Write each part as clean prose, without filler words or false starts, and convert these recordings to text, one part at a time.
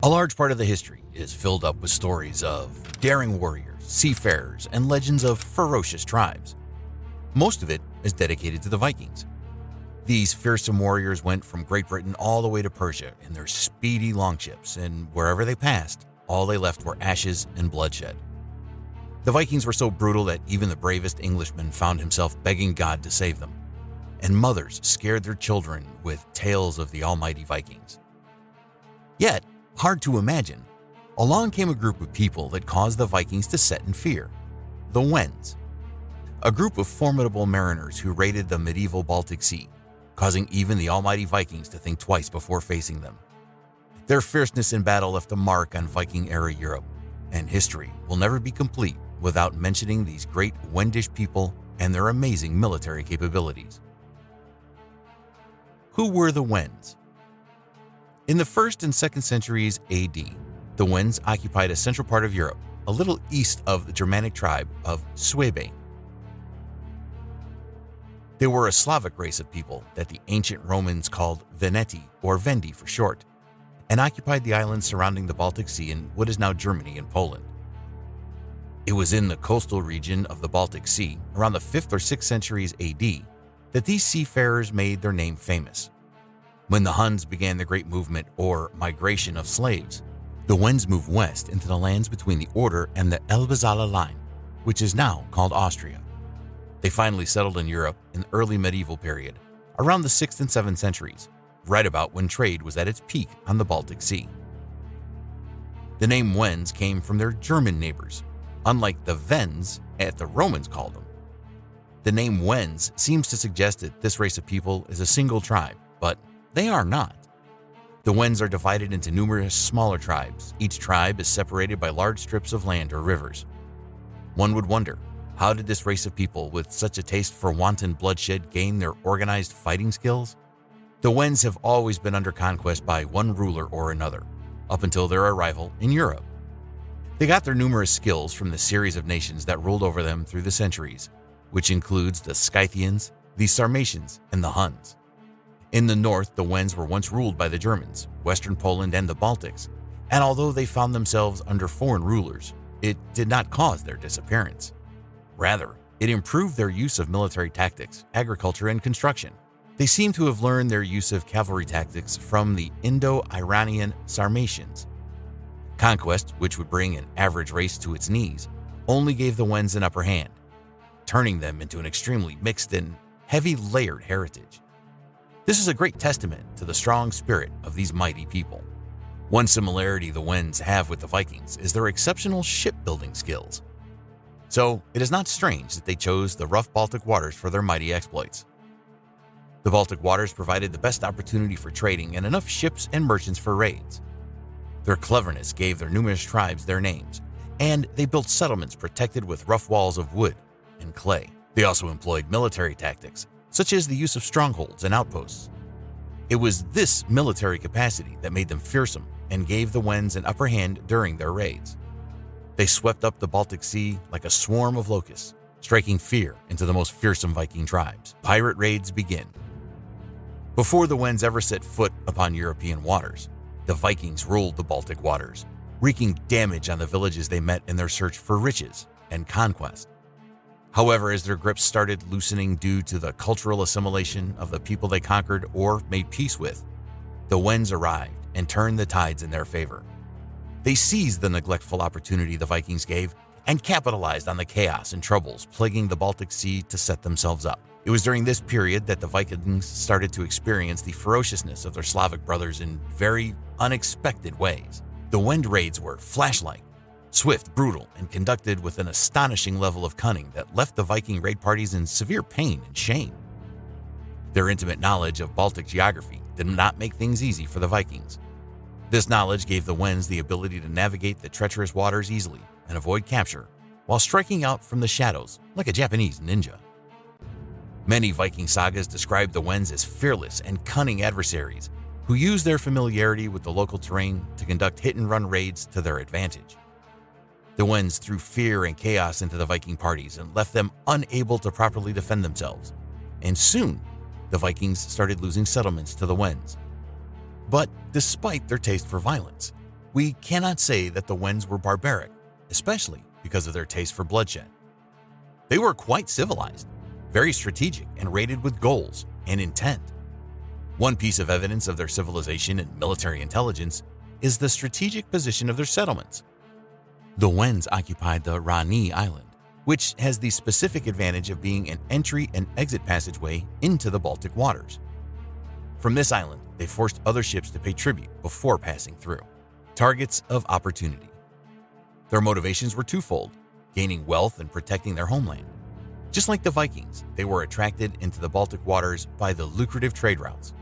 A large part of the history is filled up with stories of daring warriors, seafarers, and legends of ferocious tribes. Most of it is dedicated to the Vikings. These fearsome warriors went from Great Britain all the way to Persia in their speedy longships, and wherever they passed, all they left were ashes and bloodshed. The Vikings were so brutal that even the bravest Englishman found himself begging God to save them, and mothers scared their children with tales of the almighty Vikings. Yet, hard to imagine, along came a group of people that caused the Vikings to set in fear: the Wends, a group of formidable mariners who raided the medieval Baltic Sea, causing even the almighty Vikings to think twice before facing them. Their fierceness in battle left a mark on Viking-era Europe, and history will never be complete without mentioning these great Wendish people and their amazing military capabilities. Who were the Wends? In the 1st and 2nd centuries AD, the Wends occupied a central part of Europe, a little east of the Germanic tribe of Suebi. They were a Slavic race of people that the ancient Romans called Veneti, or Vendi for short, and occupied the islands surrounding the Baltic Sea in what is now Germany and Poland. It was in the coastal region of the Baltic Sea, around the 5th or 6th centuries AD, that these seafarers made their name famous. When the Huns began the Great Movement, or migration of slaves, the Wends moved west into the lands between the Oder and the Elbe-Saale line, which is now called Austria. They finally settled in Europe in the early medieval period, around the 6th and 7th centuries, right about when trade was at its peak on the Baltic Sea. The name Wends came from their German neighbors, unlike the Wends as the Romans called them. The name Wends seems to suggest that this race of people is a single tribe, but they are not. The Wends are divided into numerous smaller tribes. Each tribe is separated by large strips of land or rivers. One would wonder, how did this race of people with such a taste for wanton bloodshed gain their organized fighting skills? The Wends have always been under conquest by one ruler or another, up until their arrival in Europe. They got their numerous skills from the series of nations that ruled over them through the centuries, which includes the Scythians, the Sarmatians, and the Huns. In the north, the Wends were once ruled by the Germans, Western Poland, and the Baltics, and although they found themselves under foreign rulers, it did not cause their disappearance. Rather, it improved their use of military tactics, agriculture, and construction. They seem to have learned their use of cavalry tactics from the Indo-Iranian Sarmatians. Conquest, which would bring an average race to its knees, only gave the Wends an upper hand, turning them into an extremely mixed and heavy layered heritage. This is a great testament to the strong spirit of these mighty people. One similarity the Wends have with the Vikings is their exceptional shipbuilding skills. So it is not strange that they chose the rough Baltic waters for their mighty exploits. The Baltic waters provided the best opportunity for trading and enough ships and merchants for raids. Their cleverness gave their numerous tribes their names, and they built settlements protected with rough walls of wood and clay. They also employed military tactics, such as the use of strongholds and outposts. It was this military capacity that made them fearsome and gave the Wends an upper hand during their raids. They swept up the Baltic Sea like a swarm of locusts, striking fear into the most fearsome Viking tribes. Pirate raids begin. Before the Wends ever set foot upon European waters, the Vikings ruled the Baltic waters, wreaking damage on the villages they met in their search for riches and conquest. However, as their grips started loosening due to the cultural assimilation of the people they conquered or made peace with, the Wends arrived and turned the tides in their favor. They seized the neglectful opportunity the Vikings gave and capitalized on the chaos and troubles plaguing the Baltic Sea to set themselves up. It was during this period that the Vikings started to experience the ferociousness of their Slavic brothers in very unexpected ways. The Wend raids were flash-like, swift, brutal, and conducted with an astonishing level of cunning that left the Viking raid parties in severe pain and shame. Their intimate knowledge of Baltic geography did not make things easy for the Vikings. This knowledge gave the Wends the ability to navigate the treacherous waters easily and avoid capture, while striking out from the shadows like a Japanese ninja. Many Viking sagas describe the Wends as fearless and cunning adversaries who used their familiarity with the local terrain to conduct hit-and-run raids to their advantage. The Wends threw fear and chaos into the Viking parties and left them unable to properly defend themselves, and soon the Vikings started losing settlements to the Wends. But despite their taste for violence, We cannot say that the Wends were barbaric, especially because of their taste for bloodshed. They were quite civilized, very strategic, and rated with goals and intent. One piece of evidence of their civilization and military intelligence is the strategic position of their settlements. The Wends occupied the Rani Island, which has the specific advantage of being an entry and exit passageway into the Baltic waters. From this island, they forced other ships to pay tribute before passing through. Targets of opportunity. Their motivations were twofold: gaining wealth and protecting their homeland. Just like the Vikings, they were attracted into the Baltic waters by the lucrative trade routes.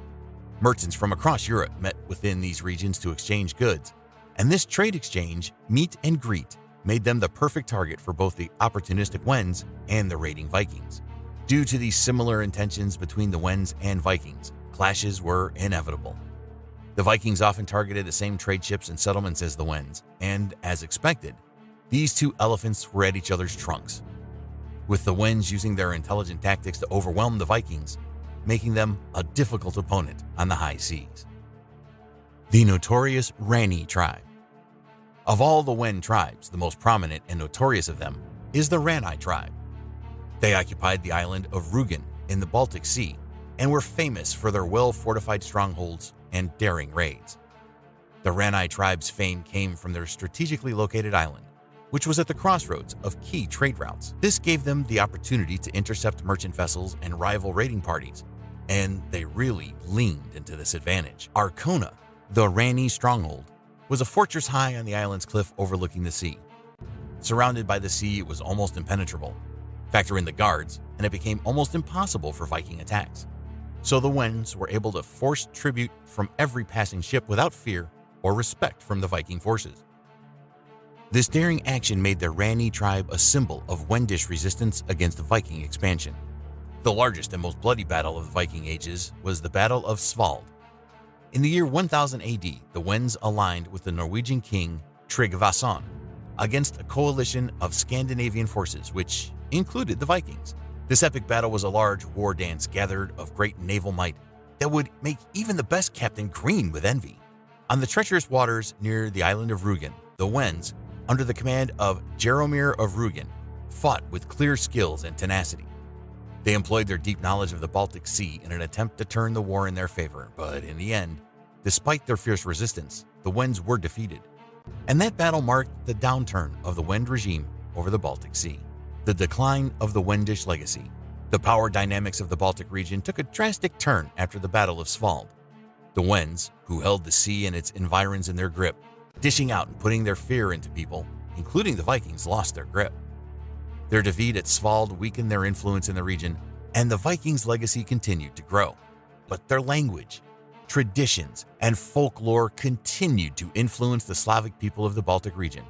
Merchants from across Europe met within these regions to exchange goods, and this trade exchange, meet and greet, made them the perfect target for both the opportunistic Wends and the raiding Vikings. Due to these similar intentions between the Wends and Vikings, clashes were inevitable. The Vikings often targeted the same trade ships and settlements as the Wends, and as expected, these two elephants were at each other's trunks, with the Wends using their intelligent tactics to overwhelm the Vikings, making them a difficult opponent on the high seas. The notorious Rani tribe. Of all the Wend tribes, the most prominent and notorious of them is the Rani tribe. They occupied the island of Rügen in the Baltic Sea and were famous for their well-fortified strongholds and daring raids. The Rani tribe's fame came from their strategically located island, which was at the crossroads of key trade routes. This gave them the opportunity to intercept merchant vessels and rival raiding parties, and they really leaned into this advantage. Arkona, the Rani stronghold, was a fortress high on the island's cliff overlooking the sea. Surrounded by the sea, it was almost impenetrable. Factor in the guards, and it became almost impossible for Viking attacks. So the Wends were able to force tribute from every passing ship without fear or respect from the Viking forces. This daring action made the Rani tribe a symbol of Wendish resistance against Viking expansion. The largest and most bloody battle of the Viking ages was the Battle of Svolde. In the year 1000 AD, the Wends aligned with the Norwegian king Tryggvason against a coalition of Scandinavian forces, which included the Vikings. This epic battle was a large war dance gathered of great naval might that would make even the best captain green with envy. On the treacherous waters near the island of Rügen, the Wends, under the command of Jaromir of Rügen, fought with clear skills and tenacity. They employed their deep knowledge of the Baltic Sea in an attempt to turn the war in their favor, but in the end, despite their fierce resistance, the Wends were defeated. And that battle marked the downturn of the Wend regime over the Baltic Sea. The decline of the Wendish legacy. The power dynamics of the Baltic region took a drastic turn after the Battle of Svolde. The Wends, who held the sea and its environs in their grip, dishing out and putting their fear into people, including the Vikings, lost their grip. Their defeat at Svolde weakened their influence in the region, and the Vikings' legacy continued to grow. But their language, traditions, and folklore continued to influence the Slavic people of the Baltic region.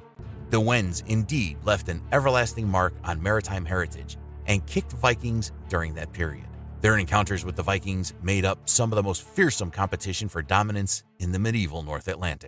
The Wends indeed left an everlasting mark on maritime heritage and kicked Vikings during that period. Their encounters with the Vikings made up some of the most fearsome competition for dominance in the medieval North Atlantic.